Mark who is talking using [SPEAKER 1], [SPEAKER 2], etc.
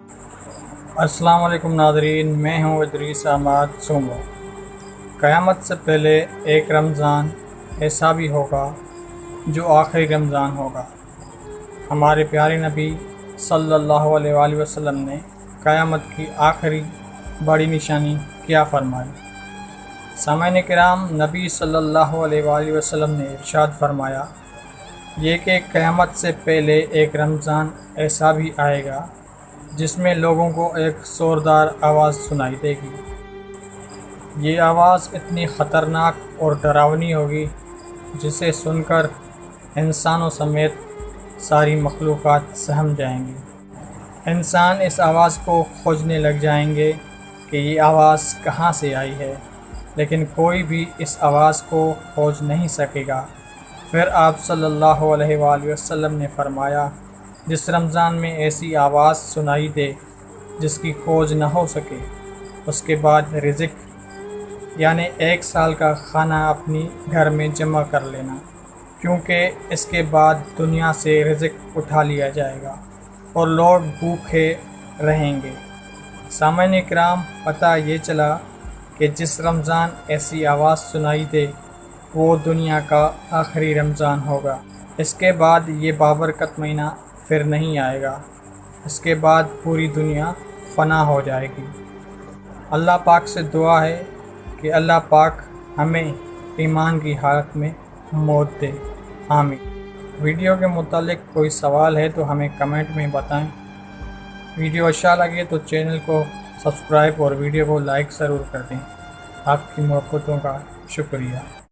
[SPEAKER 1] السلام علیکم ناظرین، میں ہوں ادریس احمد سومو۔ قیامت سے پہلے ایک رمضان ایسا بھی ہوگا جو آخری رمضان ہوگا۔ ہمارے پیارے نبی صلی اللہ علیہ وآلہ وسلم نے قیامت کی آخری بڑی نشانی کیا فرمائی؟ سامعین کرام، نبی صلی اللہ علیہ وآلہ وسلم نے ارشاد فرمایا یہ کہ قیامت سے پہلے ایک رمضان ایسا بھی آئے گا جس میں لوگوں کو ایک زوردار آواز سنائی دے گی۔ یہ آواز اتنی خطرناک اور ڈراؤنی ہوگی جسے سن کر انسانوں سمیت ساری مخلوقات سہم جائیں گی۔ انسان اس آواز کو کھوجنے لگ جائیں گے کہ یہ آواز کہاں سے آئی ہے، لیکن کوئی بھی اس آواز کو کھوج نہیں سکے گا۔ پھر آپ صلی اللہ علیہ وآلہ وسلم نے فرمایا جس رمضان میں ایسی آواز سنائی دے جس کی کھوج نہ ہو سکے، اس کے بعد رزق یعنی 1 سال کا کھانا اپنی گھر میں جمع کر لینا، کیونکہ اس کے بعد دنیا سے رزق اٹھا لیا جائے گا اور لوگ بھوکے رہیں گے۔ سامعین کرام، پتہ یہ چلا کہ جس رمضان ایسی آواز سنائی دے وہ دنیا کا آخری رمضان ہوگا۔ اس کے بعد یہ بابرکت مہینہ پھر نہیں آئے گا۔ اس کے بعد پوری دنیا فنا ہو جائے گی۔ اللہ پاک سے دعا ہے کہ اللہ پاک ہمیں ایمان کی حالت میں موت دے، آمین۔ ویڈیو کے متعلق کوئی سوال ہے تو ہمیں کمنٹ میں بتائیں۔ ویڈیو اچھا لگے تو چینل کو سبسکرائب اور ویڈیو کو لائک ضرور کر دیں۔ آپ کی محبتوں کا شکریہ۔